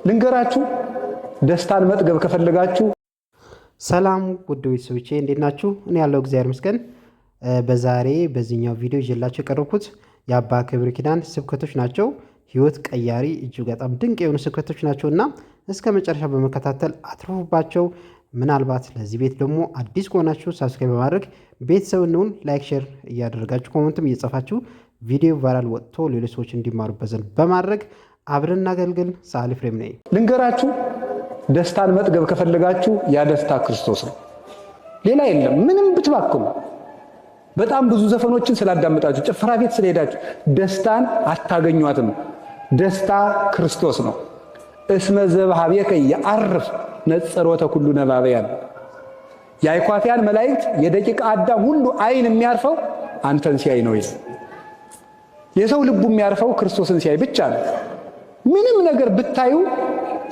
ልንገራችሁ ደስታን መጥገብ ከፈለጋችሁ ሰላም ውድ ቤተሰቦቼ እንዴት ናችሁ? እኔ ያለው እግዚአብሔር ይመስገን። በዛሬ በዚህኛው ቪዲዮ ይዤላችሁ የቀረብኩት የአባ ክብረ ኪዳን ስብከቶች ናቸው። ህይወት ቀያሪ እጅግ በጣም ድንቅ የሆኑ ስብከቶች ናቸውና እስከ መጨረሻ በመከታተል አትርፉባቸው። ምናልባት ለዚህ ቤት ደግሞ አዲስ ከሆናችሁ ሰብስክራይብ በማድረግ ቤተሰብ እንሁን። ላይክ ሼር እያደረጋችሁ ኮሜንትም እየጻፋችሁ ቪዲዮ ቫይራል ወጥቶ ሌሎች ሰዎች እንዲማሩበት ዘንድ በማድረግ አብረን እናገልግል። ሰዓሊ ፍሬም ነኝ። ልንገራችሁ ደስታን መጥገብ ከፈለጋችሁ ያ ደስታ ክርስቶስ ነው፣ ሌላ የለም። ምንም ብትባክኑ በጣም ብዙ ዘፈኖችን ስላዳመጣችሁ ጭፈራ ቤት ስለሄዳችሁ ደስታን አታገኟትም። ደስታ ክርስቶስ ነው። እስመ ዘበኀቤከ የዐርፍ ነጸሮተ ኩሉ ነባብያን። የአይኳትያን መላእክት የደቂቀ አዳም ሁሉ አይን የሚያርፈው አንተን ሲያይ ነው። የሰው ልቡ የሚያርፈው ክርስቶስን ሲያይ ብቻ ነው። ምንም ነገር ብታዩ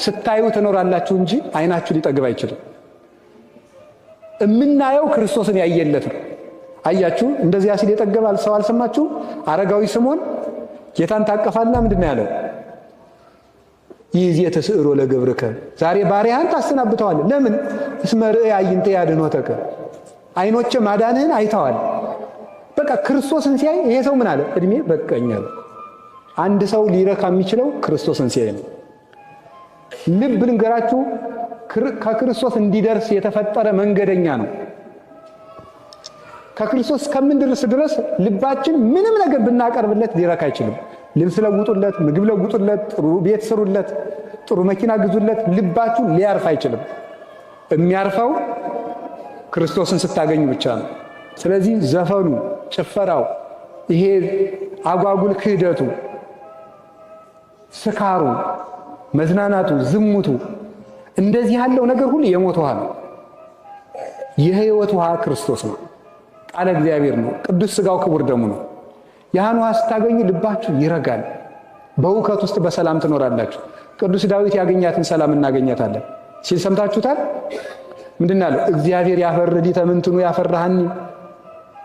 ስታዩ ትኖራላችሁ እንጂ አይናችሁ ሊጠግብ አይችልም። እምናየው ክርስቶስን ያየለት ነው። አያችሁ እንደዚያ ሲል የጠገባል ሰው አልሰማችሁ? አረጋዊ ስምዖን ጌታን ታቀፋልና ምንድን ነው ያለው? ይእዜ ተስዕሮ ለገብርከ፣ ዛሬ ባሪያህን ታሰናብተዋል። ለምን? እስመ ርእየ አዕይንተ ያድኅኖተከ፣ አይኖቼ ማዳንህን አይተዋል። በቃ ክርስቶስን ሲያይ ይሄ ሰው ምን አለ? እድሜ በቀኛል። አንድ ሰው ሊረካ የሚችለው ክርስቶስን ሲያይ ነው። ልብ ልንገራችሁ ከክርስቶስ እንዲደርስ የተፈጠረ መንገደኛ ነው። ከክርስቶስ እስከምንደርስ ድረስ ልባችን ምንም ነገር ብናቀርብለት ሊረካ አይችልም። ልብስ ለውጡለት፣ ምግብ ለውጡለት፣ ጥሩ ቤት ስሩለት፣ ጥሩ መኪና ግዙለት፣ ልባችሁ ሊያርፍ አይችልም። የሚያርፈው ክርስቶስን ስታገኙ ብቻ ነው። ስለዚህ ዘፈኑ፣ ጭፈራው፣ ይሄ አጓጉል ክህደቱ፣ ስካሩ፣ መዝናናቱ፣ ዝሙቱ፣ እንደዚህ ያለው ነገር ሁሉ የሞት ውሃ ነው። የህይወት ውሃ ክርስቶስ ነው። ቃለ እግዚአብሔር ነው። ቅዱስ ሥጋው ክቡር ደሙ ነው። ያን ውሃ ስታገኙ ልባችሁ ይረጋል። በእውከት ውስጥ በሰላም ትኖራላችሁ። ቅዱስ ዳዊት ያገኛትን ሰላም እናገኛታለን ሲል ሰምታችሁታል። ምንድን አለው? እግዚአብሔር ያፈርህ ሊተ ምንትኑ ያፈራሃኒ፣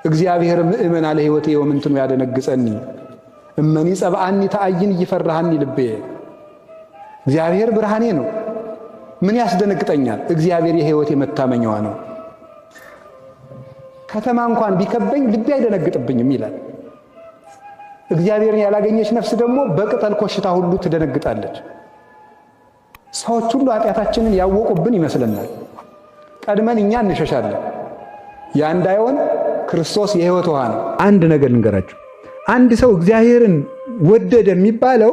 እግዚአብሔር ምእመን አለ ሕይወቴ ወምንትኑ ያደነግጸኒ፣ እመኒ ጸብአኒ ተአይን ይፈራሃኒ ልቤ። እግዚአብሔር ብርሃኔ ነው፣ ምን ያስደነግጠኛል? እግዚአብሔር የሕይወቴ መታመኛዋ ነው። ከተማ እንኳን ቢከበኝ ልቤ አይደነግጥብኝም ይላል። እግዚአብሔርን ያላገኘች ነፍስ ደግሞ በቅጠል ኮሽታ ሁሉ ትደነግጣለች። ሰዎች ሁሉ ኃጢአታችንን ያወቁብን ይመስለናል። ቀድመን እኛ እንሸሻለን። ያ እንዳይሆን ክርስቶስ የሕይወት ውሃ ነው። አንድ ነገር ልንገራችሁ። አንድ ሰው እግዚአብሔርን ወደደ የሚባለው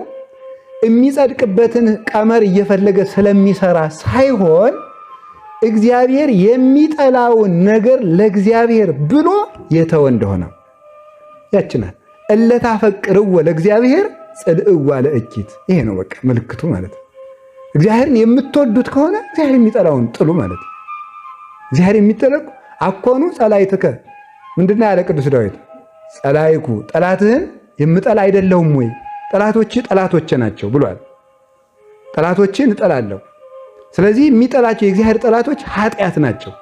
የሚጸድቅበትን ቀመር እየፈለገ ስለሚሰራ ሳይሆን እግዚአብሔር የሚጠላውን ነገር ለእግዚአብሔር ብሎ የተወ እንደሆነ ያችናል። እለታፈቅርዎ ለእግዚአብሔር ጽልእዋ ለእኪት። ይሄ ነው በቃ ምልክቱ ማለት ነው። እግዚአብሔርን የምትወዱት ከሆነ እግዚአብሔር የሚጠላውን ጥሉ ማለት ነው። እግዚአብሔር የሚጠላው አኮኑ ጸላይትከ፣ ምንድነው ያለ ቅዱስ ዳዊት? ጸላይኩ፣ ጠላትህን የምጠላ አይደለሁም ወይ? ጠላቶች ጠላቶቼ ናቸው ብሏል። ጠላቶችን እጠላለሁ። ስለዚህ የሚጠላቸው የእግዚአብሔር ጠላቶች ኃጢአት ናቸው።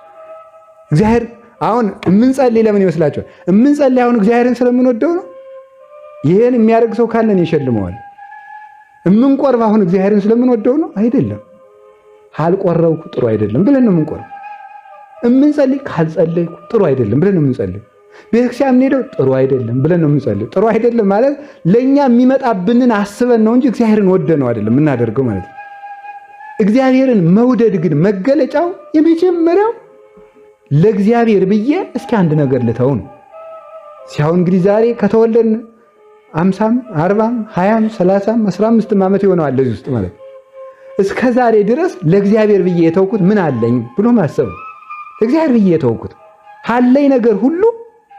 እግዚአብሔር አሁን የምንጸልይ ለምን ይመስላችኋል? የምንጸልይ አሁን እግዚአብሔርን ስለምንወደው ነው? ይሄን የሚያደርግ ሰው ካለን ይሸልመዋል። የምንቆርብ አሁን እግዚአብሔርን ስለምንወደው ነው? አይደለም። ካልቆረብኩ ጥሩ አይደለም ብለን ነው የምንቆርብ። የምንጸልይ ካልጸለይኩ ጥሩ አይደለም ብለን ነው የምንጸልይ። ቤተክርስቲያን የምንሄደው ጥሩ አይደለም ብለን ነው የምንጸልይ። ጥሩ አይደለም ማለት ለእኛ የሚመጣብንን አስበን ነው እንጂ እግዚአብሔርን ወደነው አይደለም የምናደርገው ማለት ነው። እግዚአብሔርን መውደድ ግን መገለጫው የመጀመሪያው ለእግዚአብሔር ብዬ እስኪ አንድ ነገር ልተው ነው። ሲያው እንግዲህ ዛሬ ከተወለድን 50 40 20 30 15 ዓመት ይሆነዋል ለዚህ ውስጥ ማለት እስከ ዛሬ ድረስ ለእግዚአብሔር ብዬ የተውኩት ምን አለኝ ብሎ ማሰብ። ለእግዚአብሔር ብዬ የተውኩት ካለኝ ነገር ሁሉ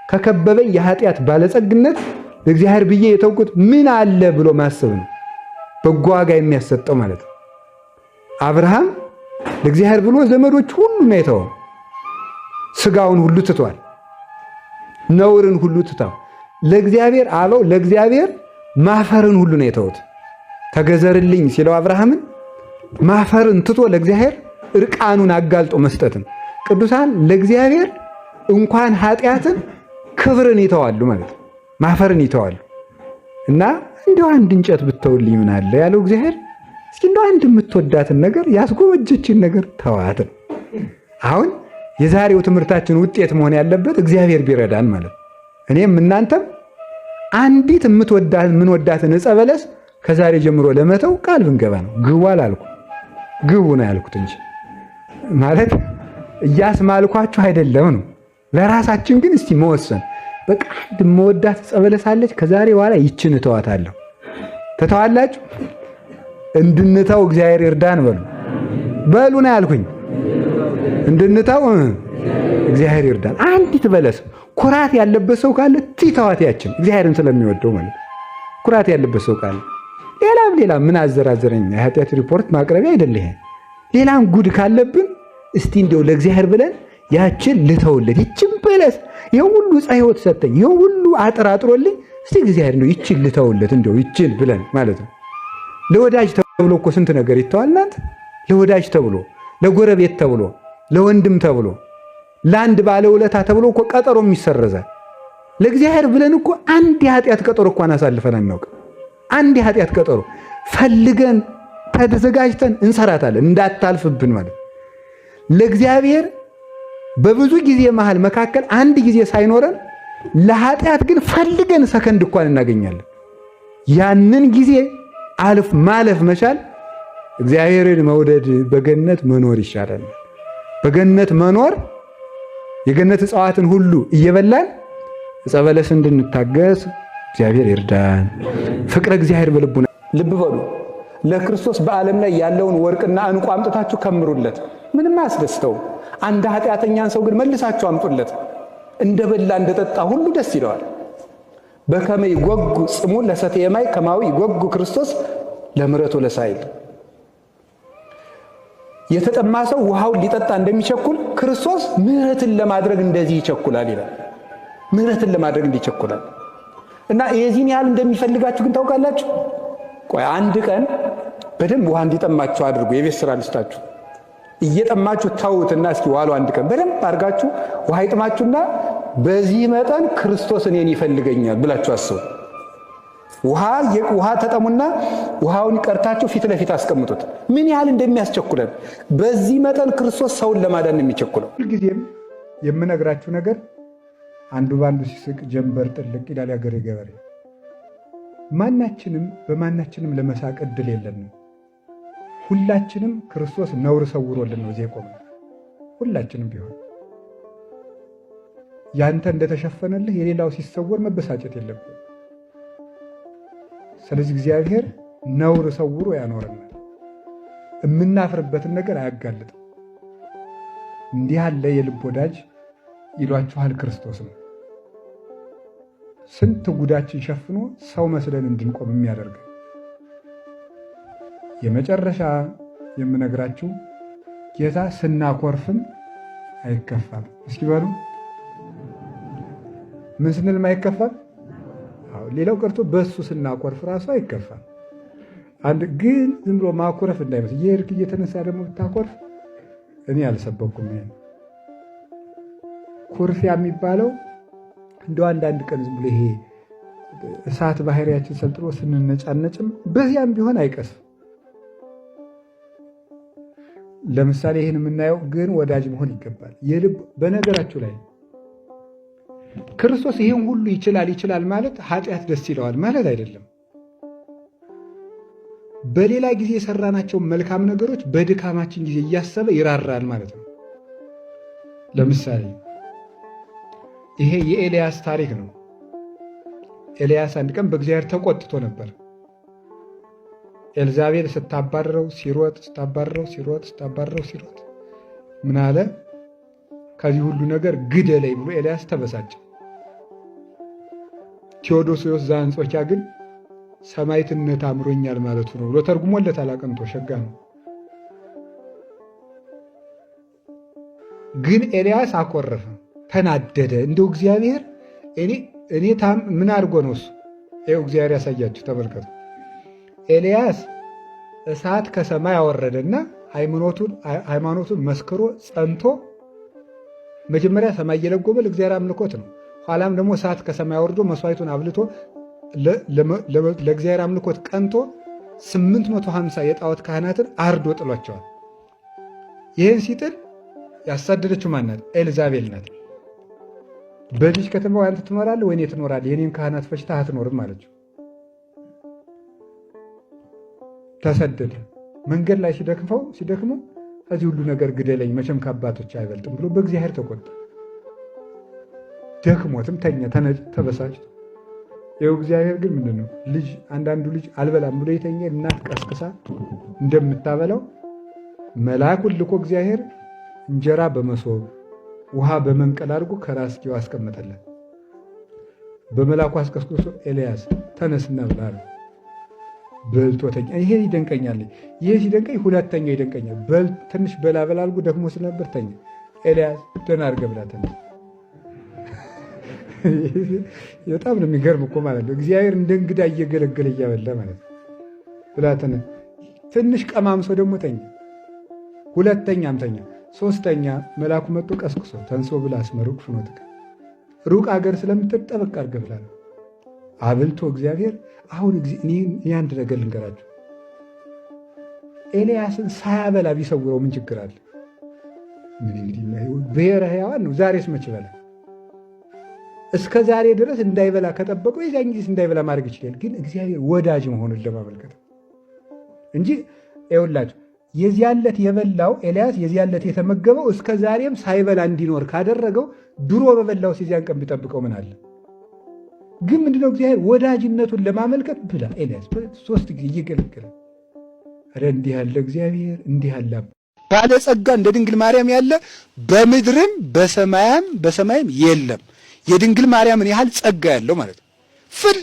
ከከበበኝ የኃጢአት ባለጸግነት ለእግዚአብሔር ብዬ የተውኩት ምን አለ ብሎ ማሰብ ነው በጎ ዋጋ የሚያሰጠው ማለት ነው። አብርሃም ለእግዚአብሔር ብሎ ዘመዶች ሁሉ ነው የተወው። ስጋውን ሁሉ ትቷል። ነውርን ሁሉ ትቷል። ለእግዚአብሔር አበው ለእግዚአብሔር ማፈርን ሁሉ ነው የተውት። ተገዘርልኝ ሲለው አብርሃምን ማፈርን ትቶ ለእግዚአብሔር እርቃኑን አጋልጦ መስጠትን። ቅዱሳን ለእግዚአብሔር እንኳን ኃጢአትን ክብርን ይተዋሉ ማለት ማፈርን ይተዋሉ። እና እንደው አንድ እንጨት ብተውልኝ ምን አለ ያለው እግዚአብሔር እስኪ እንደው አንድ የምትወዳትን ነገር ያስጎመጀችን ነገር ተዋት ነው። አሁን የዛሬው ትምህርታችን ውጤት መሆን ያለበት እግዚአብሔር ቢረዳን ማለት ነው። እኔም እናንተም አንዲት የምንወዳትን ዕፀ በለስ ከዛሬ ጀምሮ ለመተው ቃል ብንገባ ነው። ግቡ አላልኩ፣ ግቡ ነው ያልኩት እንጂ ማለት እያስማልኳችሁ አይደለም ነው። ለራሳችን ግን እስቲ መወሰን በቃ አንድ የምወዳት ዕፀ በለስ አለች፣ ከዛሬ በኋላ ይችን እተዋታለሁ። ተተዋላችሁ? እንድንተው እግዚአብሔር ይርዳን በሉ ነው ያልኩኝ። እንድንተው እግዚአብሔር ይርዳን። አንዲት በለስ ኩራት ያለበት ሰው ካለ ትተዋት፣ ያችን እግዚአብሔርን ስለሚወደው ማለት ኩራት ያለበት ሰው ካለ ሌላም ምን አዘራዘረኝ የኃጢአት ሪፖርት ማቅረቢያ አይደለ ይሄ። ሌላም ጉድ ካለብን እስቲ እንደው ለእግዚአብሔር ብለን ያችን ልተውለት። ይችን በለስ ይሄ ሁሉ ዕፀ ሕይወት ሰጠኝ፣ ይሄ ሁሉ አጥራጥሮልኝ፣ እስቲ እግዚአብሔር እንደው ይችን ልተውለት እንደው ይችን ብለን ማለት ነው። ለወዳጅ ተብሎ እኮ ስንት ነገር ይተዋል እናንተ። ለወዳጅ ተብሎ፣ ለጎረቤት ተብሎ፣ ለወንድም ተብሎ፣ ለአንድ ባለውለታ ተብሎ እኮ ቀጠሮም ይሰረዛል። ለእግዚአብሔር ብለን እኮ አንድ የኃጢአት ቀጠሮ እንኳን አሳልፈን አናውቅም። አንድ የኃጢአት ቀጠሮ ፈልገን ተዘጋጅተን እንሰራታለን እንዳታልፍብን ማለት። ለእግዚአብሔር በብዙ ጊዜ መካከል አንድ ጊዜ ሳይኖረን ለኃጢአት ግን ፈልገን ሰከንድ እንኳን እናገኛለን። ያንን ጊዜ ማለፍ መቻል እግዚአብሔርን መውደድ በገነት መኖር ይሻላል። በገነት መኖር የገነት እጽዋትን ሁሉ እየበላን ዕፀ በለስ እንድንታገስ እግዚአብሔር ይርዳን። ፍቅረ እግዚአብሔር በልቡና ልብ በሉ። ለክርስቶስ በዓለም ላይ ያለውን ወርቅና ዕንቁ አምጥታችሁ ከምሩለት፣ ምንም አያስደስተውም። አንድ ኃጢአተኛን ሰው ግን መልሳችሁ አምጡለት፣ እንደበላ እንደጠጣ ሁሉ ደስ ይለዋል። በከመ ይጎጉ ጽሙ ለሰትየ ማይ ከማዊ ይጎጉ ክርስቶስ ለምሕረቱ ለሳይል። የተጠማ ሰው ውሃውን ሊጠጣ እንደሚቸኩል ክርስቶስ ምሕረትን ለማድረግ እንደዚህ ይቸኩላል ይላል። ምሕረትን ለማድረግ እንዲቸኩላል እና የዚህን ያህል እንደሚፈልጋችሁ ግን ታውቃላችሁ። ቆይ አንድ ቀን በደንብ ውሃ እንዲጠማችሁ አድርጉ። የቤት ስራ ልስጣችሁ። እየጠማችሁ ታውትና እስኪ ዋሉ አንድ ቀን በደንብ አድርጋችሁ ውሃ ይጥማችሁና በዚህ መጠን ክርስቶስ እኔን ይፈልገኛል ብላችሁ አስቡ። ውሃ ተጠሙና ውሃውን ቀርታችሁ ፊት ለፊት አስቀምጡት። ምን ያህል እንደሚያስቸኩለን። በዚህ መጠን ክርስቶስ ሰውን ለማዳን ነው የሚቸኩለው። ሁልጊዜም የምነግራችሁ ነገር አንዱ ባንዱ ሲስቅ ጀንበር ጥልቅ ይላል ያገሬ ገበሬ። ማናችንም በማናችንም ለመሳቅ እድል የለንም። ሁላችንም ክርስቶስ ነውር ሰውሮልን ነው እዚህ የቆምነው። ሁላችንም ቢሆን ያንተ እንደተሸፈነልህ የሌላው ሲሰወር መበሳጨት የለብን። ስለዚህ እግዚአብሔር ነውር ሰውሮ ያኖረናል። የምናፍርበትን ነገር አያጋልጥም። እንዲህ ያለ የልብ ወዳጅ ይሏችኋል ክርስቶስ ነው። ስንት ጉዳችን ሸፍኖ ሰው መስለን እንድንቆም የሚያደርግ። የመጨረሻ የምነግራችሁ ጌታ ስናኮርፍም አይከፋም። እስኪ በሉ ምን ስንልም አይከፋም። ሌላው ቀርቶ በሱ ስናኮርፍ ራሱ አይከፋም። አንድ ግን ዝም ብሎ ማኮረፍ እንዳይመስል የእርክ እየተነሳ ደግሞ ብታኮርፍ እኔ አልሰበኩም። ይሄን ኩርፊያ የሚባለው እንደው አንዳንድ ቀን ዝም ብሎ ይሄ እሳት ባህሪያችን ሰልጥሮ ስንነጫነጭም በዚያም ቢሆን አይቀስም። ለምሳሌ ይህን የምናየው ግን ወዳጅ መሆን ይገባል። የልብ በነገራችሁ ላይ ክርስቶስ ይህን ሁሉ ይችላል ማለት ኃጢአት ደስ ይለዋል ማለት አይደለም። በሌላ ጊዜ የሰራናቸው መልካም ነገሮች በድካማችን ጊዜ እያሰበ ይራራል ማለት ነው። ለምሳሌ ይሄ የኤልያስ ታሪክ ነው። ኤልያስ አንድ ቀን በእግዚአብሔር ተቆጥቶ ነበር። ኤልዛቤል ስታባረረው ሲሮጥ ምን አለ? ከዚህ ሁሉ ነገር ግደለኝ ብሎ ኤልያስ ተበሳጨ። ቴዎዶስዮስ ዘአንጾኪያ ግን ሰማዕትነት አምሮኛል ማለቱ ነው ብሎ ተርጉሞለታል። አቅንቶ ሸጋ ነው። ግን ኤልያስ አኮረፈ፣ ተናደደ። እንደው እግዚአብሔር እኔ ምን አድርጎ ነው እሱ? ይኸው እግዚአብሔር ያሳያችሁ፣ ተመልከቱ። ኤልያስ እሳት ከሰማይ አወረደና ሃይማኖቱን መስክሮ ጸንቶ መጀመሪያ ሰማይ እየለጎመ ለእግዚአብሔር አምልኮት ነው። ኋላም ደግሞ እሳት ከሰማይ አወርዶ መስዋዕቱን አብልቶ ለእግዚአብሔር አምልኮት ቀንቶ 850 የጣዖት ካህናትን አርዶ ጥሏቸዋል። ይህን ሲጥል ያሳደደችው ማናት? ኤልዛቤል ናት። በዚች ከተማ አንተ ትኖራለህ ወይ እኔ ትኖራለህ? የኔን ካህናት ፈጅተህ አትኖርም አለችው። ተሰደደ። መንገድ ላይ ሲደክመው ከዚህ ሁሉ ነገር ግደለኝ መቼም ከአባቶች አይበልጥም ብሎ በእግዚአብሔር ተቆጣ። ደክሞትም ተኛ፣ ተበሳጭቶ። ይኸው እግዚአብሔር ግን ምንድን ነው አንዳንዱ ልጅ አልበላም ብሎ የተኛ እናት ቀስቅሳ እንደምታበላው መልአኩን ልኮ እግዚአብሔር እንጀራ በመሶብ ውሃ በመንቀል አድርጎ ከራስጌው አስቀመጠለት። በመልአኩ አስቀስቅሶ ኤልያስ ተነስና ብላ አለው። በልቶ ተኛ። ይሄ ይደንቀኛል። ይሄ ሲደንቀኝ ሁለተኛው ይደንቀኛል። ትንሽ በላ አድርጎ ደክሞ ስለነበር ተኛ። ኤልያስ ደህና አድርገህ ብላ ተነስ። በጣም ነው የሚገርም እኮ ማለት ነው። እግዚአብሔር እንደ እንግዳ እየገለገለ እያበላ ማለት ነው። ብላተነ ትንሽ ቀማምሶ ደግሞ ተኛ። ሁለተኛም ተኛ። ሶስተኛ መልአኩ መጥቶ ቀስቅሶ ተንሶ ብላ አስመሩቅ ፍኖትከ ሩቅ አገር ስለምትጠበቅ አድርገህ ብላ ነው አብልቶ እግዚአብሔር። አሁን እኔ አንድ ነገር ልንገራችሁ። ኤልያስን ሳያበላ ቢሰውረው ምን ችግር አለ? ምን እንግዲህ ብሔረ ሕያዋን ነው። ዛሬስ መች በላ? እስከ ዛሬ ድረስ እንዳይበላ ከጠበቀው የዚያን ጊዜ እንዳይበላ ማድረግ ይችላል። ግን እግዚአብሔር ወዳጅ መሆኑን ለማመልከት እንጂ ይኸውላችሁ የዚያለት የበላው ኤልያስ የዚያለት የተመገበው እስከ ዛሬም ሳይበላ እንዲኖር ካደረገው ድሮ በበላው የዚያን ቀን ቢጠብቀው ምን አለ? ግን ምንድነው እግዚአብሔር ወዳጅነቱን ለማመልከት ብላ ኤልያስ 3 ጊዜ እየገለገለ እንዲህ ያለ እግዚአብሔር እንዲህ ያለ ባለጸጋ እንደ ድንግል ማርያም ያለ በምድርም በሰማይም የለም። የድንግል ማርያምን ያህል ጸጋ ያለው ማለት ነው።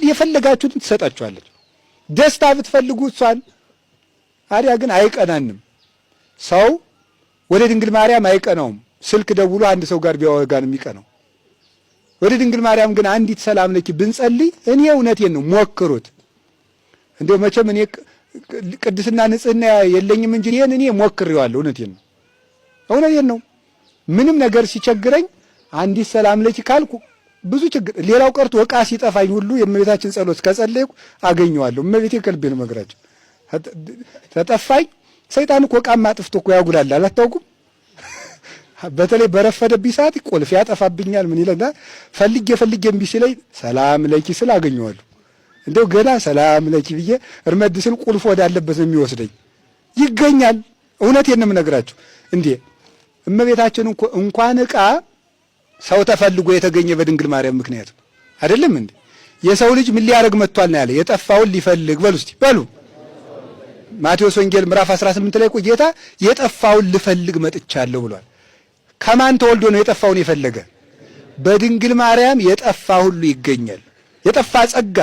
የፈለጋችሁትን ትሰጣችኋለች። ደስታ ብትፈልጉ እሷን አዲያ ግን አይቀናንም። ሰው ወደ ድንግል ማርያም አይቀናውም። ስልክ ደውሎ አንድ ሰው ጋር ቢያወጋ ነው የሚቀናው። ወደ ድንግል ማርያም ግን አንዲት ሰላም ለኪ ብንጸልይ እኔ እውነቴን ነው ሞክሩት። እንደው መቼም እኔ ቅድስና ንጽህና የለኝም እንጂ እኔ ሞክሬዋለሁ። እውነቴን ነው። ምንም ነገር ሲቸግረኝ አንዲት ሰላም ለኪ ካልኩ ብዙ ችግር ሌላው ቀርቶ ዕቃ ሲጠፋኝ ሁሉ የእመቤታችን ጸሎት ከጸለይኩ አገኘዋለሁ። እመቤቴ ከልቤ ነው መግራቸው። ተጠፋኝ ሰይጣን እኮ ዕቃማ አጥፍቶ እኮ ያጉላላል። አታውቁም? በተለይ በረፈደብኝ ሰዓት ቁልፍ ያጠፋብኛል። ምን ይለና ፈልጌ እምቢ ሲለኝ ሰላም ለኪ ስል አገኘዋለሁ። እንደው ገና ሰላም ለኪ ብዬ እርመድ ስል ቁልፍ ወዳለበት ነው የሚወስደኝ። ይገኛል። እውነቴን ነው የምነግራችሁ። እንዴ እመቤታችን እንኳን ዕቃ ሰው ተፈልጎ የተገኘ በድንግል ማርያም ምክንያት አይደለም እንዴ? የሰው ልጅ ምን ሊያደርግ መጥቷል ነው ያለ? የጠፋውን ሊፈልግ በሉ ማቴዎስ ወንጌል ምዕራፍ 18 ላይ ጌታ የጠፋውን ልፈልግ መጥቻለሁ ብሏል። ከማን ተወልዶ ነው የጠፋውን የፈለገ? በድንግል ማርያም የጠፋ ሁሉ ይገኛል። የጠፋ ጸጋ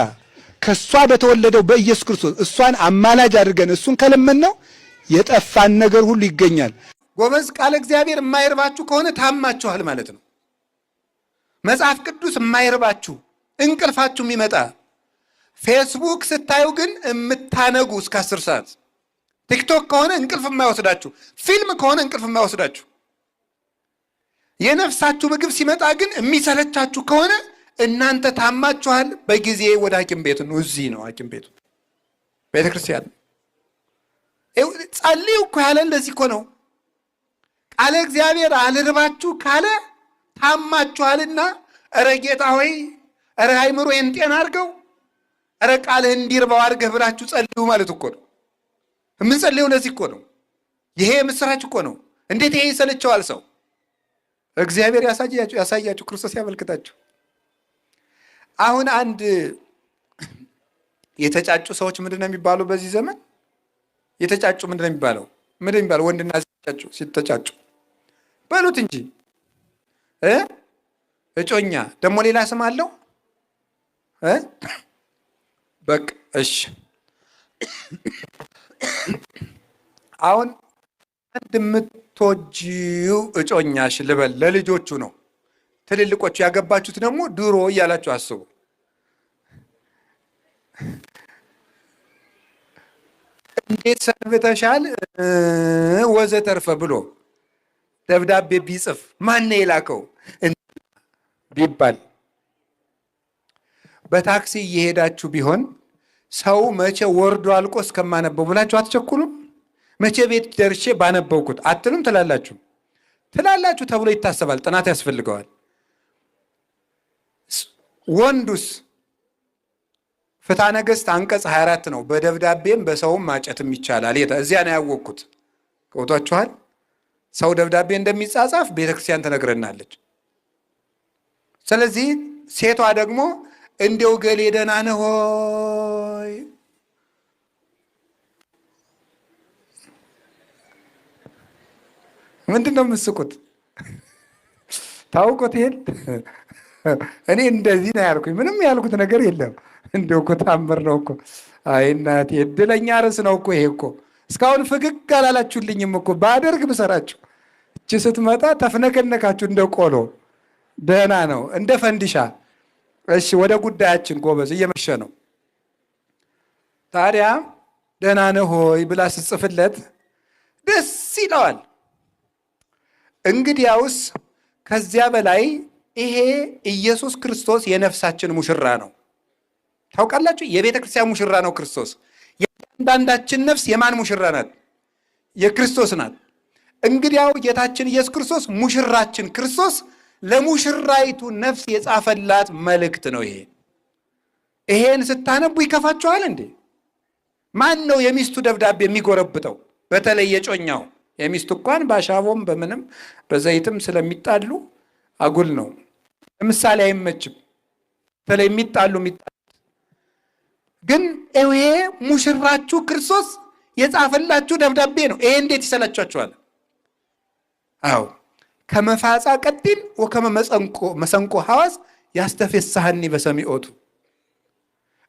ከሷ በተወለደው በኢየሱስ ክርስቶስ እሷን አማላጅ አድርገን እሱን ከለመን ነው የጠፋን ነገር ሁሉ ይገኛል። ጎበዝ፣ ቃለ እግዚአብሔር የማይርባችሁ ከሆነ ታማችኋል ማለት ነው። መጽሐፍ ቅዱስ የማይርባችሁ እንቅልፋችሁ የሚመጣ ፌስቡክ ስታዩ ግን የምታነጉ እስከ 10 ሰዓት፣ ቲክቶክ ከሆነ እንቅልፍ የማይወስዳችሁ፣ ፊልም ከሆነ እንቅልፍ የማይወስዳችሁ፣ የነፍሳችሁ ምግብ ሲመጣ ግን የሚሰለቻችሁ ከሆነ እናንተ ታማችኋል። በጊዜ ወደ ሐኪም ቤት ነው። እዚህ ነው ሐኪም ቤቱ፣ ቤተ ክርስቲያን። ጸልዩ እኮ ያለ እንደዚህ እኮ ነው። ቃለ እግዚአብሔር አልርባችሁ ካለ ታማችኋልና፣ እረ ጌታ ሆይ፣ እረ አይምሮዬን ጤና አድርገው፣ እረ ቃልህ እንዲርባው አድርገህ ብላችሁ ጸልዩ ማለት እኮ ነው። የምንጸልየው ለዚህ እኮ ነው። ይሄ ምስራች እኮ ነው። እንዴት ይሄ ይሰለቸዋል ሰው? እግዚአብሔር ያሳያችሁ፣ ክርስቶስ ያመልክታችሁ። አሁን አንድ የተጫጩ ሰዎች ምንድን ነው የሚባሉ? በዚህ ዘመን የተጫጩ ምንድን ነው የሚባለው? ወንድና ሲተጫጩ በሉት እንጂ እጮኛ ደግሞ ሌላ ስም አለው። በቃ እሺ። አሁን አንድ የምትወጂው እጮኛሽ ልበል፣ ለልጆቹ ነው። ትልልቆቹ ያገባችሁት ደግሞ ድሮ እያላችሁ አስቡ። እንዴት ሰንብተሻል ወዘተርፈ ብሎ ደብዳቤ ቢጽፍ ማን የላከው ቢባል፣ በታክሲ እየሄዳችሁ ቢሆን ሰው መቼ ወርዶ አልቆ እስከማነበው ብላችሁ አትቸኩሉም? መቼ ቤት ደርሼ ባነበብኩት አትሉም? ትላላችሁ ተብሎ ይታሰባል። ጥናት ያስፈልገዋል። ወንዱስ ፍትሐ ነገሥት አንቀጽ 24 ነው። በደብዳቤም በሰውም ማጨትም ይቻላል። እዚያ ነው ያወቅኩት። ገብቷችኋል? ሰው ደብዳቤ እንደሚጻጻፍ ቤተክርስቲያን ትነግረናለች። ስለዚህ ሴቷ ደግሞ እንደው ገሌ ደህና ነህ ሆይ ምንድን ነው የምትስቁት? ታውቁት ይሄን እኔ እንደዚህ ነው ያልኩኝ። ምንም ያልኩት ነገር የለም። እንደው እኮ ታምር ነው እኮ። አይ እናቴ እድለኛ ርዕስ ነው እኮ ይሄ እኮ። እስካሁን ፍግግ አላላችሁልኝም እኮ። ባደርግ ብሰራችሁ እቺ ስትመጣ ተፍነከነካችሁ እንደ ቆሎ። ደህና ነው እንደ ፈንዲሻ። እሺ ወደ ጉዳያችን ጎበዝ፣ እየመሸ ነው። ታዲያ ደህና ነህ ሆይ ብላ ስትጽፍለት ደስ ይለዋል። እንግዲያውስ ከዚያ በላይ ይሄ ኢየሱስ ክርስቶስ የነፍሳችን ሙሽራ ነው። ታውቃላችሁ? የቤተ ክርስቲያን ሙሽራ ነው ክርስቶስ። የአንዳንዳችን ነፍስ የማን ሙሽራ ናት? የክርስቶስ ናት። እንግዲያው ጌታችን ኢየሱስ ክርስቶስ ሙሽራችን ክርስቶስ ለሙሽራይቱ ነፍስ የጻፈላት መልእክት ነው ይሄ። ይሄን ስታነቡ ይከፋችኋል እንዴ? ማን ነው የሚስቱ ደብዳቤ የሚጎረብጠው? በተለይ የጮኛው። የሚስቱ እንኳን በአሻቦም በምንም በዘይትም ስለሚጣሉ አጉል ነው። ለምሳሌ አይመችም። በተለይ የሚጣሉ ግን ይሄ ሙሽራችሁ ክርስቶስ የጻፈላችሁ ደብዳቤ ነው። ይሄ እንዴት ይሰላችኋል? አዎ ከመፋጻ ቀጢን ወከመ መሰንቆ ሐዋስ ያስተፌሳህኒ በሰሚዖቱ።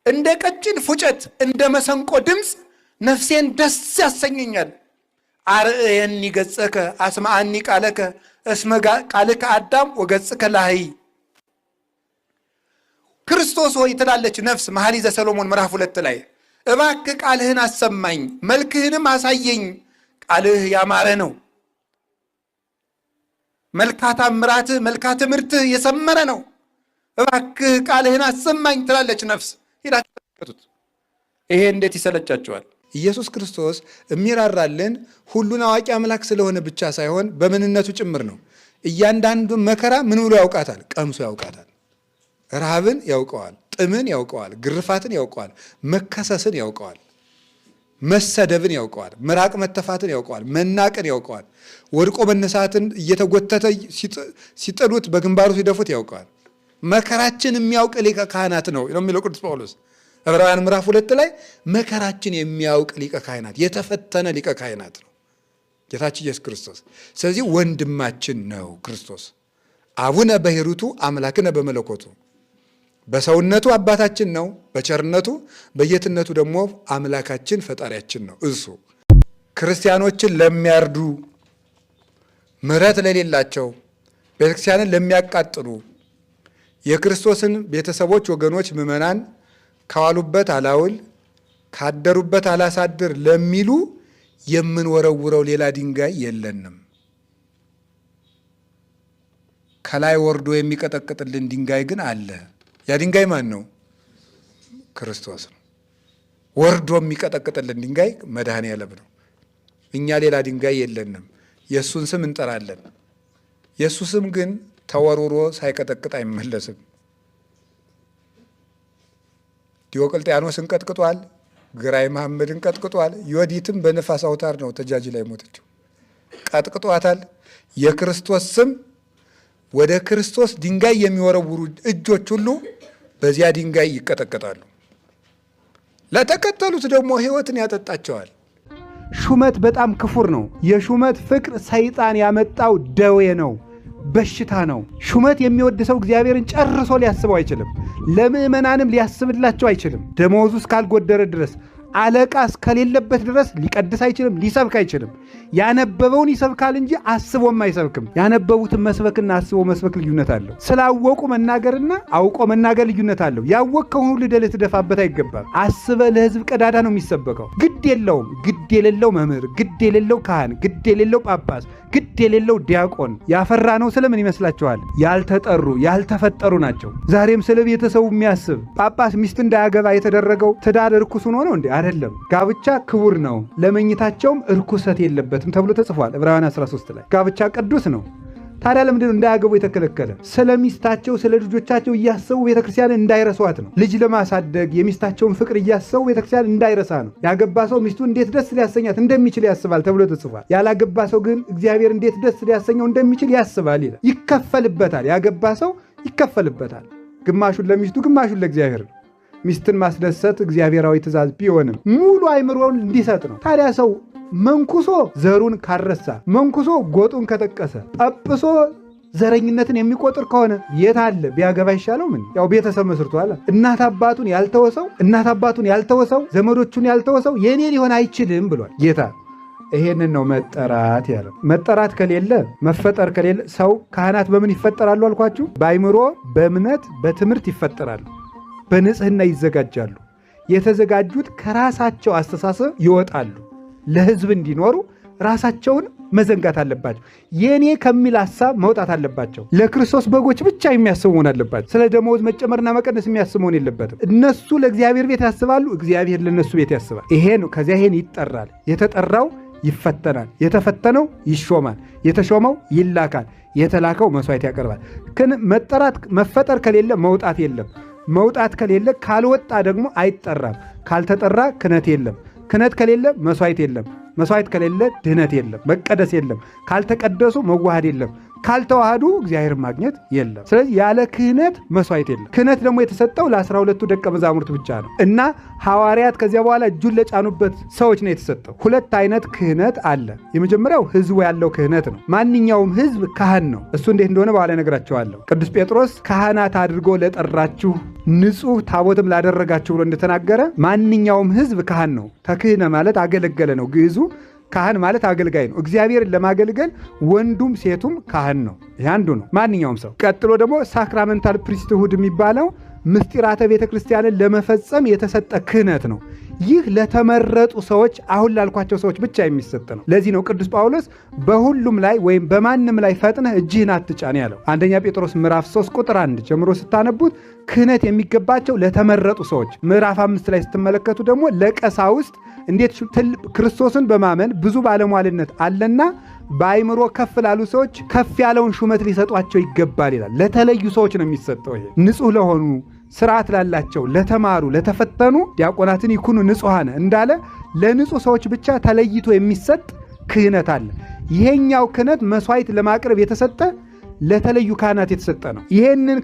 እንደ ቀጭን ፉጨት እንደ መሰንቆ ድምፅ ነፍሴን ደስ ያሰኘኛል። አርእየኒ ገጸከ አስማአኒ ቃለከ እስመ ቃልከ አዳም ወገጽከ ላህይ። ክርስቶስ ሆይ ትላለች ነፍስ መኃልየ ሰሎሞን ምዕራፍ 2 ላይ እባክህ ቃልህን አሰማኝ፣ መልክህንም አሳየኝ። ቃልህ ያማረ ነው፣ መልካ ታምራትህ መልካ ትምህርትህ የሰመረ ነው። እባክህ ቃልህን አሰማኝ ትላለች ነፍስ። ሄዳችሁ ተመልከቱት። ይሄ እንዴት ይሰለቻችኋል? ኢየሱስ ክርስቶስ የሚራራልን ሁሉን አዋቂ አምላክ ስለሆነ ብቻ ሳይሆን በምንነቱ ጭምር ነው። እያንዳንዱ መከራ ምን ብሎ ያውቃታል? ቀምሶ ያውቃታል። ረሃብን ያውቀዋል፣ ጥምን ያውቀዋል፣ ግርፋትን ያውቀዋል፣ መከሰስን ያውቀዋል፣ መሰደብን ያውቀዋል፣ ምራቅ መተፋትን ያውቀዋል፣ መናቅን ያውቀዋል፣ ወድቆ መነሳትን እየተጎተተ ሲጥሉት በግንባሩ ሲደፉት ያውቀዋል። መከራችን የሚያውቅ ሊቀ ካህናት ነው የሚለው ቅዱስ ጳውሎስ ዕብራውያን ምዕራፍ 2 ላይ መከራችን የሚያውቅ ሊቀ ካህናት፣ የተፈተነ ሊቀ ካህናት ነው ጌታችን ኢየሱስ ክርስቶስ። ስለዚህ ወንድማችን ነው ክርስቶስ። አቡነ በሂሩቱ አምላክነ በመለኮቱ፣ በሰውነቱ አባታችን ነው፣ በቸርነቱ በጌትነቱ ደግሞ አምላካችን ፈጣሪያችን ነው። እሱ ክርስቲያኖችን ለሚያርዱ፣ ምሕረት ለሌላቸው፣ ቤተክርስቲያንን ለሚያቃጥሉ፣ የክርስቶስን ቤተሰቦች ወገኖች ምዕመናን ከዋሉበት አላውል ካደሩበት አላሳድር ለሚሉ የምንወረውረው ሌላ ድንጋይ የለንም። ከላይ ወርዶ የሚቀጠቅጥልን ድንጋይ ግን አለ። ያ ድንጋይ ማን ነው? ክርስቶስ ነው። ወርዶ የሚቀጠቅጥልን ድንጋይ መድኃኔዓለም ነው። እኛ ሌላ ድንጋይ የለንም። የእሱን ስም እንጠራለን። የእሱ ስም ግን ተወርውሮ ሳይቀጠቅጥ አይመለስም። ዲዮቅልጥያኖስን ቀጥቅጧል። ግራኝ መሐመድን ቀጥቅጧል። ዮዲትም በነፋስ አውታር ነው ተጃጅ ላይ ሞተችው። ቀጥቅጧታል። የክርስቶስ ስም ወደ ክርስቶስ ድንጋይ የሚወረውሩ እጆች ሁሉ በዚያ ድንጋይ ይቀጠቀጣሉ። ለተከተሉት ደግሞ ሕይወትን ያጠጣቸዋል። ሹመት በጣም ክፉር ነው። የሹመት ፍቅር ሰይጣን ያመጣው ደዌ ነው፣ በሽታ ነው። ሹመት የሚወድ ሰው እግዚአብሔርን ጨርሶ ሊያስበው አይችልም። ለምእመናንም ሊያስብላቸው አይችልም። ደመወዙ እስካልጎደረ ድረስ አለቃ እስከሌለበት ድረስ ሊቀድስ አይችልም፣ ሊሰብክ አይችልም። ያነበበውን ይሰብካል እንጂ አስቦም አይሰብክም። ያነበቡትን መስበክና አስቦ መስበክ ልዩነት አለው። ስላወቁ መናገርና አውቆ መናገር ልዩነት አለው። ያወቅከውን ሁሉ ደለት ልትደፋበት አይገባም። አስበ ለህዝብ ቀዳዳ ነው የሚሰበከው። ግድ የለውም። ግድ የሌለው መምህር፣ ግድ የሌለው ካህን፣ ግድ የሌለው ጳጳስ፣ ግድ የሌለው ዲያቆን ያፈራ ነው። ስለምን ይመስላችኋል? ያልተጠሩ ያልተፈጠሩ ናቸው። ዛሬም ስለ ቤተሰቡ የሚያስብ ጳጳስ ሚስት እንዳያገባ የተደረገው ትዳር እርኩስ ሆኖ ነው እንዴ? አይደለም። ጋብቻ ክቡር ነው፣ ለመኝታቸውም እርኩሰት የለበትም ተብሎ ተጽፏል ዕብራውያን 13 ላይ። ጋብቻ ቅዱስ ነው። ታዲያ ለምንድን ነው እንዳያገቡ የተከለከለ? ስለ ሚስታቸው ስለ ልጆቻቸው እያሰቡ ቤተክርስቲያንን እንዳይረሷት ነው። ልጅ ለማሳደግ የሚስታቸውን ፍቅር እያሰቡ ቤተክርስቲያን እንዳይረሳ ነው። ያገባ ሰው ሚስቱ እንዴት ደስ ሊያሰኛት እንደሚችል ያስባል ተብሎ ተጽፏል። ያላገባ ሰው ግን እግዚአብሔር እንዴት ደስ ሊያሰኘው እንደሚችል ያስባል ይላል። ይከፈልበታል። ያገባ ሰው ይከፈልበታል። ግማሹን ለሚስቱ ግማሹን ለእግዚአብሔር ነው። ሚስትን ማስደሰት እግዚአብሔራዊ ትእዛዝ ቢሆንም ሙሉ አይምሮውን እንዲሰጥ ነው። ታዲያ ሰው መንኩሶ ዘሩን ካረሳ፣ መንኩሶ ጎጡን ከጠቀሰ፣ ጳጵሶ ዘረኝነትን የሚቆጥር ከሆነ የት አለ? ቢያገባ ይሻለው ምን? ያው ቤተሰብ መስርቷል። እናት አባቱን ያልተወሰው ዘመዶቹን ያልተወሰው የኔ ሊሆን አይችልም ብሏል ጌታ። ይሄንን ነው መጠራት ያለው። መጠራት ከሌለ መፈጠር ከሌለ ሰው ካህናት በምን ይፈጠራሉ አልኳችሁ? በአይምሮ በእምነት በትምህርት ይፈጠራሉ። በንጽህና ይዘጋጃሉ። የተዘጋጁት ከራሳቸው አስተሳሰብ ይወጣሉ። ለህዝብ እንዲኖሩ ራሳቸውን መዘንጋት አለባቸው። የኔ ከሚል ሐሳብ መውጣት አለባቸው። ለክርስቶስ በጎች ብቻ የሚያስቡ መሆን አለባቸው። ስለ ደመወዝ መጨመርና መቀነስ የሚያስብ መሆን የለበትም። እነሱ ለእግዚአብሔር ቤት ያስባሉ፣ እግዚአብሔር ለነሱ ቤት ያስባል። ይሄ ነው። ከዚያ ይሄን ይጠራል። የተጠራው ይፈተናል፣ የተፈተነው ይሾማል፣ የተሾመው ይላካል፣ የተላከው መስዋዕት ያቀርባል። መፈጠር ከሌለ መውጣት የለም። መውጣት ከሌለ ካልወጣ ደግሞ አይጠራም። ካልተጠራ ክህነት የለም። ክህነት ከሌለ መስዋዕት የለም። መስዋዕት ከሌለ ድህነት የለም፣ መቀደስ የለም። ካልተቀደሱ መዋሃድ የለም። ካልተዋሃዱ እግዚአብሔር ማግኘት የለም። ስለዚህ ያለ ክህነት መስዋዕት የለም። ክህነት ደግሞ የተሰጠው ለ12ቱ ደቀ መዛሙርት ብቻ ነው እና ሐዋርያት ከዚያ በኋላ እጁን ለጫኑበት ሰዎች ነው የተሰጠው። ሁለት አይነት ክህነት አለ። የመጀመሪያው ህዝቡ ያለው ክህነት ነው። ማንኛውም ህዝብ ካህን ነው። እሱ እንዴት እንደሆነ በኋላ እነግራቸዋለሁ። ቅዱስ ጴጥሮስ ካህናት አድርጎ ለጠራችሁ ንጹሕ ታቦትም ላደረጋችሁ ብሎ እንደተናገረ ማንኛውም ህዝብ ካህን ነው። ተክህነ ማለት አገለገለ ነው ግዕዙ። ካህን ማለት አገልጋይ ነው። እግዚአብሔርን ለማገልገል ወንዱም ሴቱም ካህን ነው። ይህ አንዱ ነው፣ ማንኛውም ሰው። ቀጥሎ ደግሞ ሳክራመንታል ፕሪስትሁድ የሚባለው ምስጢራተ ቤተ ክርስቲያንን ለመፈጸም የተሰጠ ክህነት ነው። ይህ ለተመረጡ ሰዎች፣ አሁን ላልኳቸው ሰዎች ብቻ የሚሰጥ ነው። ለዚህ ነው ቅዱስ ጳውሎስ በሁሉም ላይ ወይም በማንም ላይ ፈጥነህ እጅህን አትጫን ያለው። አንደኛ ጴጥሮስ ምዕራፍ 3 ቁጥር 1 ጀምሮ ስታነቡት ክህነት የሚገባቸው ለተመረጡ ሰዎች፣ ምዕራፍ 5 ላይ ስትመለከቱ ደግሞ ለቀሳውስት እንዴት ክርስቶስን በማመን ብዙ ባለሟልነት አለና በአይምሮ ከፍ ላሉ ሰዎች ከፍ ያለውን ሹመት ሊሰጧቸው ይገባል ይላል። ለተለዩ ሰዎች ነው የሚሰጠው። ይሄ ንጹሕ ለሆኑ ስርዓት ላላቸው ለተማሩ ለተፈተኑ ዲያቆናትን ይኩኑ ንጹሐን እንዳለ ለንጹሕ ሰዎች ብቻ ተለይቶ የሚሰጥ ክህነት አለ። ይሄኛው ክህነት መስዋዕት ለማቅረብ የተሰጠ ለተለዩ ካህናት የተሰጠ ነው። ይሄንን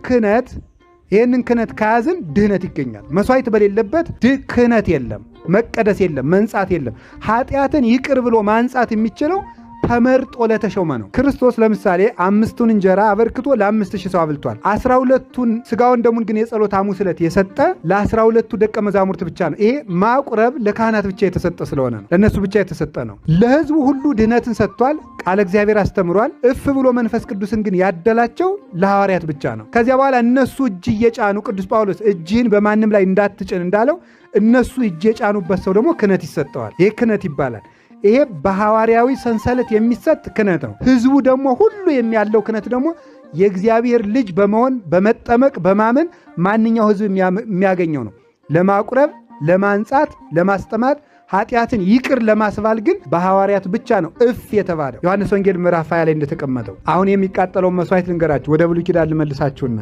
ክህነት ከያዝን ድህነት ይገኛል። መስዋዕት በሌለበት ክህነት የለም፣ መቀደስ የለም፣ መንጻት የለም። ኃጢአትን ይቅር ብሎ ማንጻት የሚችለው ተመርጦ ለተሾመ ነው። ክርስቶስ ለምሳሌ 5ቱን እንጀራ አበርክቶ ለ5000 ሰው አብልቷል። 12ቱን ስጋውን ደሙን ግን የጸሎት ሐሙስ ዕለት የሰጠ ለ12ቱ ደቀ መዛሙርት ብቻ ነው። ይሄ ማቁረብ ለካህናት ብቻ የተሰጠ ስለሆነ ነው፣ ለእነሱ ብቻ የተሰጠ ነው። ለሕዝቡ ሁሉ ድህነትን ሰጥቷል፣ ቃለ እግዚአብሔር አስተምሯል። እፍ ብሎ መንፈስ ቅዱስን ግን ያደላቸው ለሐዋርያት ብቻ ነው። ከዚያ በኋላ እነሱ እጅ እየጫኑ ቅዱስ ጳውሎስ እጅህን በማንም ላይ እንዳትጭን እንዳለው እነሱ እጅ የጫኑበት ሰው ደግሞ ክህነት ይሰጠዋል። ይሄ ክህነት ይባላል። ይሄ በሐዋርያዊ ሰንሰለት የሚሰጥ ክህነት ነው። ህዝቡ ደግሞ ሁሉ የሚያለው ክህነት ደግሞ የእግዚአብሔር ልጅ በመሆን በመጠመቅ በማመን ማንኛው ህዝብ የሚያገኘው ነው። ለማቁረብ፣ ለማንጻት፣ ለማስጠማት ኃጢአትን ይቅር ለማስባል ግን በሐዋርያት ብቻ ነው እፍ የተባለው። ዮሐንስ ወንጌል ምዕራፍ 20 ላይ እንደተቀመጠው። አሁን የሚቃጠለውን መስዋዕት ልንገራችሁ። ወደ ብሉይ ኪዳን ልመልሳችሁና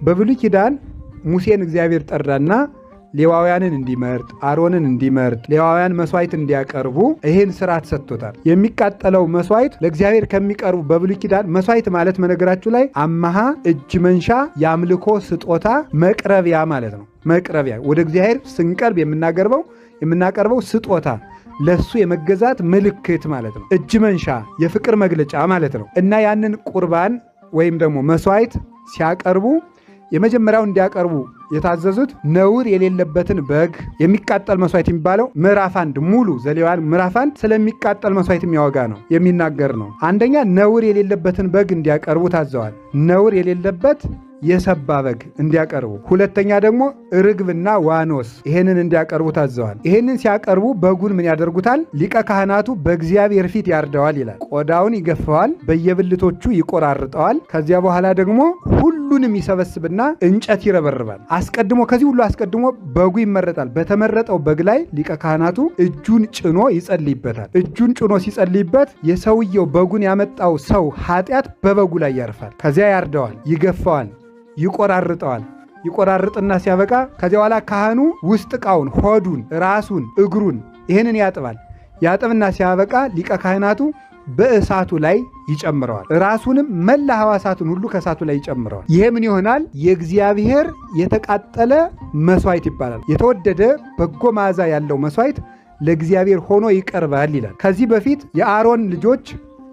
በብሉይ ኪዳን ሙሴን እግዚአብሔር ጠራና ሌዋውያንን እንዲመርጥ አሮንን እንዲመርጥ ሌዋውያን መስዋዕት እንዲያቀርቡ ይህን ስርዓት ሰጥቶታል። የሚቃጠለው መስዋዕት ለእግዚአብሔር ከሚቀርቡ በብሉይ ኪዳን መስዋዕት ማለት መነገራችሁ ላይ አማሃ እጅ መንሻ የአምልኮ ስጦታ መቅረቢያ ማለት ነው። መቅረቢያ ወደ እግዚአብሔር ስንቀርብ የምናቀርበው ስጦታ ለሱ የመገዛት ምልክት ማለት ነው። እጅ መንሻ የፍቅር መግለጫ ማለት ነው እና ያንን ቁርባን ወይም ደግሞ መስዋዕት ሲያቀርቡ የመጀመሪያው እንዲያቀርቡ የታዘዙት ነውር የሌለበትን በግ የሚቃጠል መስዋዕት የሚባለው ምዕራፍ 1 ሙሉ ዘሌዋውያን ምዕራፍ 1 ስለሚቃጠል መስዋዕት የሚያወጋ ነው የሚናገር ነው። አንደኛ ነውር የሌለበትን በግ እንዲያቀርቡ ታዘዋል። ነውር የሌለበት የሰባ በግ እንዲያቀርቡ። ሁለተኛ ደግሞ ርግብና ዋኖስ ይሄንን እንዲያቀርቡ ታዘዋል። ይሄንን ሲያቀርቡ በጉን ምን ያደርጉታል? ሊቀ ካህናቱ በእግዚአብሔር ፊት ያርደዋል ይላል። ቆዳውን ይገፈዋል፣ በየብልቶቹ ይቆራርጠዋል። ከዚያ በኋላ ደግሞ ሁሉንም ይሰበስብና እንጨት ይረበርባል። አስቀድሞ ከዚህ ሁሉ አስቀድሞ በጉ ይመረጣል። በተመረጠው በግ ላይ ሊቀ ካህናቱ እጁን ጭኖ ይጸልይበታል። እጁን ጭኖ ሲጸልይበት የሰውየው በጉን ያመጣው ሰው ኃጢአት በበጉ ላይ ያርፋል። ከዚያ ያርደዋል፣ ይገፈዋል፣ ይቆራርጠዋል። ይቆራርጥና ሲያበቃ ከዚያ በኋላ ካህኑ ውስጥ ዕቃውን፣ ሆዱን፣ ራሱን፣ እግሩን ይህንን ያጥባል። ያጥብና ሲያበቃ ሊቀ ካህናቱ በእሳቱ ላይ ይጨምረዋል። ራሱንም መላ ሕዋሳቱን ሁሉ ከእሳቱ ላይ ይጨምረዋል። ይሄ ምን ይሆናል? የእግዚአብሔር የተቃጠለ መስዋዕት ይባላል። የተወደደ በጎ መዓዛ ያለው መስዋዕት ለእግዚአብሔር ሆኖ ይቀርባል ይላል። ከዚህ በፊት የአሮን ልጆች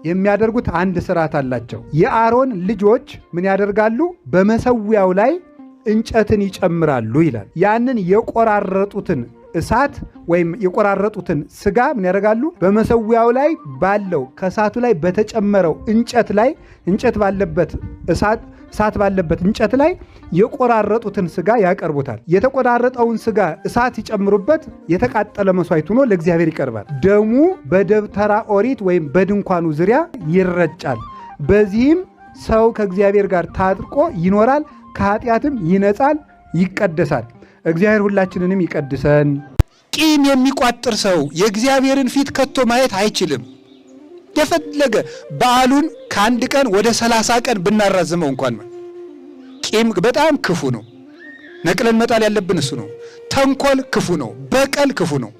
የሚያደርጉት አንድ ስርዓት አላቸው። የአሮን ልጆች ምን ያደርጋሉ? በመሰዊያው ላይ እንጨትን ይጨምራሉ ይላል። ያንን የቆራረጡትን እሳት ወይም የቆራረጡትን ስጋ ምን ያደርጋሉ? በመሰዊያው ላይ ባለው ከእሳቱ ላይ በተጨመረው እንጨት ላይ እንጨት ባለበት እሳት ባለበት እንጨት ላይ የቆራረጡትን ስጋ ያቀርቡታል። የተቆራረጠውን ስጋ እሳት ይጨምሩበት፣ የተቃጠለ መስዋዕት ሆኖ ለእግዚአብሔር ይቀርባል። ደሙ በደብተራ ኦሪት ወይም በድንኳኑ ዙሪያ ይረጫል። በዚህም ሰው ከእግዚአብሔር ጋር ታጥቆ ይኖራል፣ ከኃጢአትም ይነጻል፣ ይቀደሳል። እግዚአብሔር ሁላችንንም ይቀድሰን። ቂም የሚቋጥር ሰው የእግዚአብሔርን ፊት ከቶ ማየት አይችልም። የፈለገ በዓሉን ከአንድ ቀን ወደ 30 ቀን ብናራዝመው እንኳን ቂም በጣም ክፉ ነው። ነቅለን መጣል ያለብን እሱ ነው። ተንኮል ክፉ ነው። በቀል ክፉ ነው።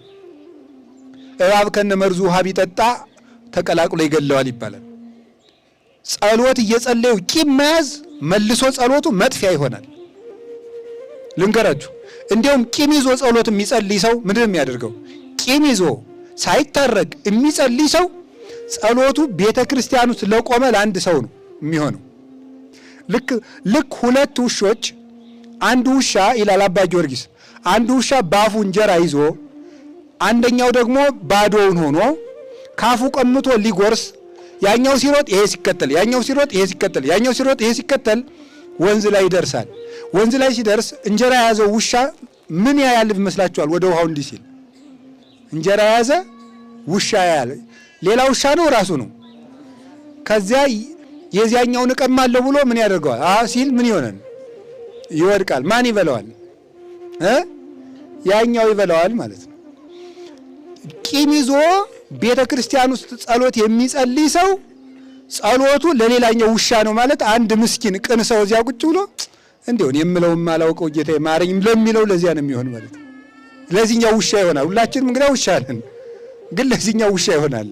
እባብ ከነመርዙ ውሃ ቢጠጣ ተቀላቅሎ ይገለዋል ይባላል። ጸሎት እየጸለዩ ቂም መያዝ መልሶ ጸሎቱ መጥፊያ ይሆናል። ልንገራችሁ፣ እንዲያውም ቂም ይዞ ጸሎት የሚጸልይ ሰው ምንድን ነው የሚያደርገው? ቂም ይዞ ሳይታረቅ የሚጸልይ ሰው ጸሎቱ ቤተ ክርስቲያን ውስጥ ለቆመ ለአንድ ሰው ነው የሚሆነው። ልክ ሁለት ውሾች፣ አንዱ ውሻ ይላል አባ ጊዮርጊስ፣ አንዱ ውሻ በአፉ እንጀራ ይዞ አንደኛው ደግሞ ባዶውን ሆኖ ካፉ ቀምቶ ሊጎርስ፣ ያኛው ሲሮጥ ይሄ ሲከተል፣ ያኛው ሲሮጥ ይሄ ሲከተል፣ ያኛው ሲሮጥ ይሄ ሲከተል ወንዝ ላይ ይደርሳል። ወንዝ ላይ ሲደርስ እንጀራ የያዘው ውሻ ምን ያያል ይመስላችኋል? ወደ ውሃው እንዲህ ሲል እንጀራ የያዘ ውሻ ያያል። ሌላ ውሻ ነው ራሱ ነው። ከዚያ የዚያኛውን እቀማለሁ ብሎ ምን ያደርገዋል? ሲል ምን ይሆናል? ይወድቃል። ማን ይበላዋል? ያኛው ይበላዋል ማለት ነው። ቂም ይዞ ቤተ ክርስቲያን ውስጥ ጸሎት የሚጸልይ ሰው ጸሎቱ ለሌላኛው ውሻ ነው ማለት። አንድ ምስኪን ቅን ሰው እዚያ ቁጭ ብሎ እንዲሆን የምለው ማላውቀው ጌታ ማረኝ ለሚለው ለዚያ ነው የሚሆን ማለት ነው። ለዚህኛው ውሻ ይሆናል። ሁላችንም እንግዲህ ውሻ ነን፣ ግን ለዚህኛው ውሻ ይሆናል።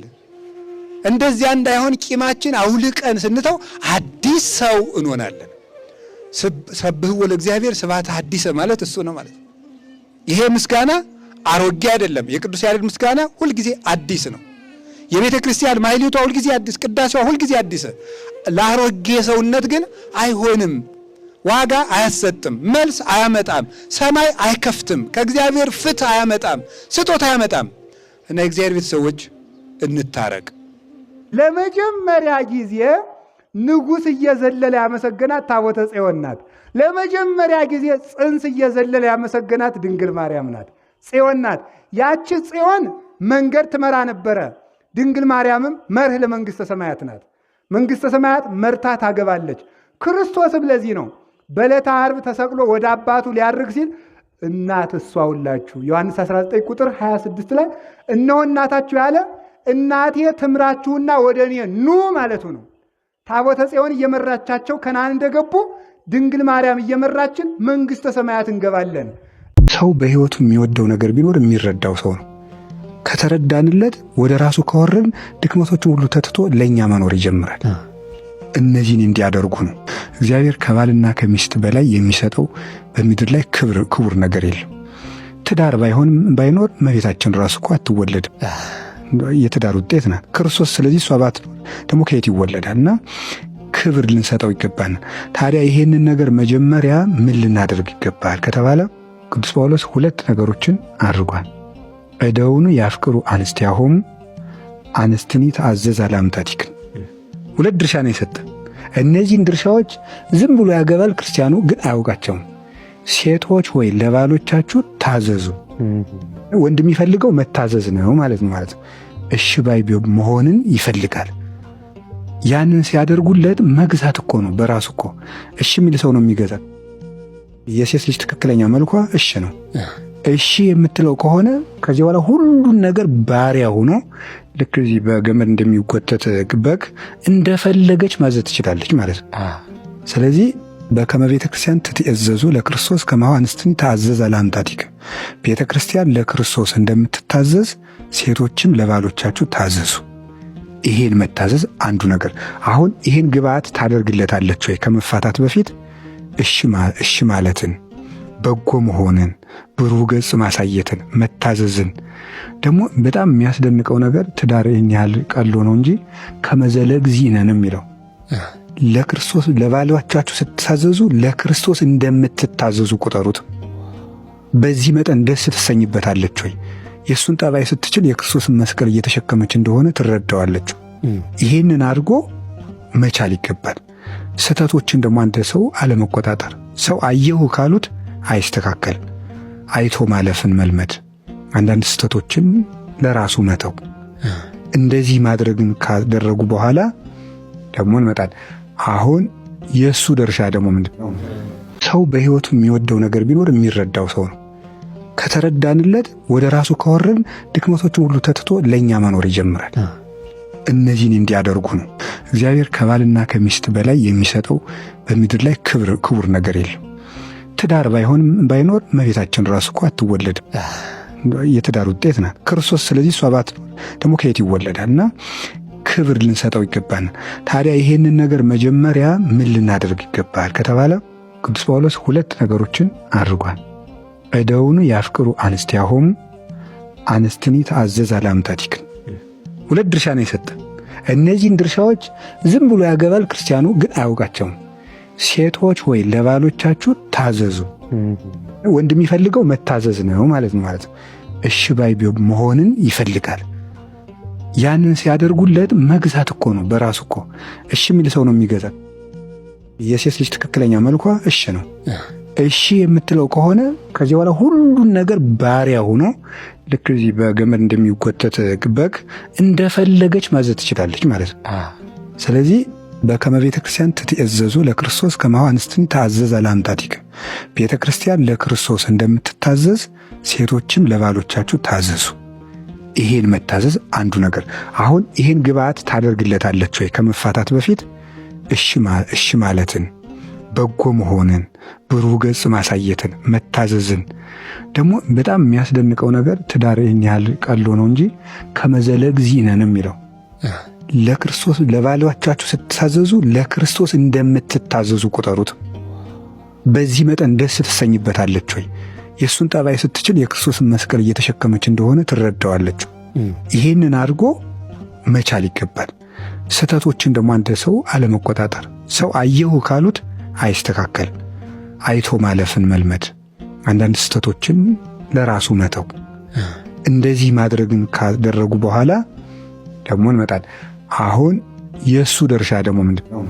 እንደዚያ እንዳይሆን ቂማችን አውልቀን ስንተው አዲስ ሰው እንሆናለን። ሰብህዎ ለእግዚአብሔር ስብሐተ ሐዲሰ ማለት እሱ ነው ማለት ነው። ይሄ ምስጋና አሮጌ አይደለም። የቅዱስ ያሬድ ምስጋና ሁልጊዜ አዲስ ነው። የቤተ ክርስቲያን ማህሌቷ ሁልጊዜ አዲስ፣ ቅዳሴዋ ሁልጊዜ አዲስ። ለአሮጌ ሰውነት ግን አይሆንም። ዋጋ አያሰጥም፣ መልስ አያመጣም፣ ሰማይ አይከፍትም፣ ከእግዚአብሔር ፍትህ አያመጣም፣ ስጦታ አያመጣም። እና የእግዚአብሔር ቤተሰቦች እንታረቅ። ለመጀመሪያ ጊዜ ንጉሥ እየዘለለ ያመሰገናት ታቦተ ጽዮን ናት። ለመጀመሪያ ጊዜ ጽንስ እየዘለለ ያመሰገናት ድንግል ማርያም ናት፣ ጽዮን ናት። ያቺ ጽዮን መንገድ ትመራ ነበረ። ድንግል ማርያምም መርህ ለመንግሥተ ሰማያት ናት። መንግሥተ ሰማያት መርታ ታገባለች። ክርስቶስም ለዚህ ነው በዕለተ ዓርብ ተሰቅሎ ወደ አባቱ ሊያርግ ሲል እናት እሷ ሁላችሁ ዮሐንስ 19 ቁጥር 26 ላይ እነሆ እናታችሁ ያለ እናቴ ትምራችሁና ወደ እኔ ኑ ማለቱ ነው። ታቦተ ጽዮን እየመራቻቸው ከነዓን እንደገቡ ድንግል ማርያም እየመራችን መንግሥተ ሰማያት እንገባለን። ሰው በሕይወቱ የሚወደው ነገር ቢኖር የሚረዳው ሰው ነው። ከተረዳንለት ወደ ራሱ ከወረድን ድክመቶችን ሁሉ ተትቶ ለእኛ መኖር ይጀምራል። እነዚህን እንዲያደርጉ ነው። እግዚአብሔር ከባልና ከሚስት በላይ የሚሰጠው በምድር ላይ ክቡር ነገር የለም። ትዳር ባይኖር እመቤታችን ራሱ እኮ አትወለድም። የትዳር ውጤት ናት ክርስቶስ። ስለዚህ እሷ ባትኖር ደግሞ ከየት ይወለዳል? እና ክብር ልንሰጠው ይገባናል። ታዲያ ይሄንን ነገር መጀመሪያ ምን ልናደርግ ይገባል ከተባለ ቅዱስ ጳውሎስ ሁለት ነገሮችን አድርጓል። እደውኑ ያፍቅሩ አንስቲያሆሙ አንስትኒ ተአዘዝ አላምታቲክን። ሁለት ድርሻ ነው የሰጠ። እነዚህን ድርሻዎች ዝም ብሎ ያገባል ክርስቲያኑ ግን አያውቃቸውም። ሴቶች ሆይ ለባሎቻችሁ ታዘዙ። ወንድ የሚፈልገው መታዘዝ ነው ማለት ነው። እሺ ባይ መሆንን ይፈልጋል። ያንን ሲያደርጉለት መግዛት እኮ ነው በራሱ እኮ። እሺ የሚል ሰው ነው የሚገዛ። የሴት ልጅ ትክክለኛ መልኳ እሺ ነው። እሺ የምትለው ከሆነ ከዚህ በኋላ ሁሉን ነገር ባሪያ ሆኖ ልክ እዚህ በገመድ እንደሚጎተት በግ እንደፈለገች ማዘዝ ትችላለች ማለት ነው። ስለዚህ በከመ ቤተ ክርስቲያን ትትእዘዙ ለክርስቶስ ከማሁ አንስትኒ ተአዘዝ አላምታቲከ፣ ቤተ ክርስቲያን ለክርስቶስ እንደምትታዘዝ ሴቶችም ለባሎቻችሁ ታዘዙ። ይሄን መታዘዝ አንዱ ነገር። አሁን ይሄን ግብአት ታደርግለታለች ወይ? ከመፋታት በፊት እሺ ማለትን፣ በጎ መሆንን፣ ብሩህ ገጽ ማሳየትን፣ መታዘዝን። ደግሞ በጣም የሚያስደንቀው ነገር ትዳር ይህን ያህል ቀሎ ነው እንጂ ከመዘለ እግዚእነ የሚለው ለክርስቶስ ለባሎቻችሁ ስትታዘዙ ለክርስቶስ እንደምትታዘዙ ቁጠሩት። በዚህ መጠን ደስ ትሰኝበታለች ወይ? የእሱን ጠባይ ስትችል የክርስቶስን መስቀል እየተሸከመች እንደሆነ ትረዳዋለች። ይህንን አድርጎ መቻል ይገባል። ስህተቶችን ደግሞ አንድ ሰው አለመቆጣጠር። ሰው አየሁ ካሉት አይስተካከል። አይቶ ማለፍን መልመድ፣ አንዳንድ ስህተቶችን ለራሱ መተው። እንደዚህ ማድረግን ካደረጉ በኋላ ደግሞ እንመጣል። አሁን የእሱ ድርሻ ደግሞ ምንድን ነው? ሰው በሕይወቱ የሚወደው ነገር ቢኖር የሚረዳው ሰው ነው። ከተረዳንለት ወደ ራሱ ካወረድን ድክመቶችን ሁሉ ተትቶ ለእኛ መኖር ይጀምራል። እነዚህን እንዲያደርጉ ነው። እግዚአብሔር ከባልና ከሚስት በላይ የሚሰጠው በምድር ላይ ክቡር ነገር የለም። ትዳር ባይኖር እመቤታችን ራሱ እኮ አትወለድም። የትዳር ውጤት ናት ክርስቶስ። ስለዚህ እሷ ባትኖር ደግሞ ከየት ይወለዳል? እና ክብር ልንሰጠው ይገባናል። ታዲያ ይሄንን ነገር መጀመሪያ ምን ልናደርግ ይገባል ከተባለ ቅዱስ ጳውሎስ ሁለት ነገሮችን አድርጓል። እደውኑ ያፍቅሩ አንስቲያሆሙ አንስትኒ ተአዘዝ አላምታቲክን። ሁለት ድርሻ ነው የሰጠ። እነዚህን ድርሻዎች ዝም ብሎ ያገባል ክርስቲያኑ ግን አያውቃቸውም። ሴቶች ሆይ ለባሎቻችሁ ታዘዙ። ወንድ የሚፈልገው መታዘዝ ነው ማለት ነው። እሺ ባይ መሆንን ይፈልጋል። ያንን ሲያደርጉለት መግዛት እኮ ነው በራሱ እኮ። እሺ የሚል ሰው ነው የሚገዛ። የሴት ልጅ ትክክለኛ መልኳ እሺ ነው። እሺ የምትለው ከሆነ ከዚህ በኋላ ሁሉን ነገር ባሪያ ሆኖ ልክ እዚህ በገመድ እንደሚጎተት በግ እንደፈለገች ማዘዝ ትችላለች ማለት ነው። ስለዚህ በከመ ቤተ ክርስቲያን ትትእዘዙ ለክርስቶስ ከማሁ አንስትኒ ተአዘዝ አላምታቲከ፣ ቤተ ክርስቲያን ለክርስቶስ እንደምትታዘዝ ሴቶችም ለባሎቻችሁ ታዘዙ። ይሄን መታዘዝ አንዱ ነገር። አሁን ይሄን ግብአት ታደርግለታለች ወይ? ከመፋታት በፊት እሺ ማለትን፣ በጎ መሆንን፣ ብሩህ ገጽ ማሳየትን፣ መታዘዝን። ደግሞ በጣም የሚያስደንቀው ነገር ትዳር ይህን ያህል ቀሎ ነው እንጂ ከመዘለ እግዚእነ የሚለው ለክርስቶስ ለባሎቻችሁ ስትታዘዙ ለክርስቶስ እንደምትታዘዙ ቁጠሩት። በዚህ መጠን ደስ ትሰኝበታለች ወይ? የእሱን ጠባይ ስትችል የክርስቶስን መስቀል እየተሸከመች እንደሆነ ትረዳዋለች። ይህንን አድርጎ መቻል ይገባል። ስህተቶችን ደግሞ አንድ ሰው አለመቆጣጠር። ሰው አየሁ ካሉት አይስተካከል። አይቶ ማለፍን መልመድ፣ አንዳንድ ስህተቶችን ለራሱ መተው። እንደዚህ ማድረግን ካደረጉ በኋላ ደግሞ እንመጣል። አሁን የእሱ ድርሻ ደግሞ ምንድን ነው?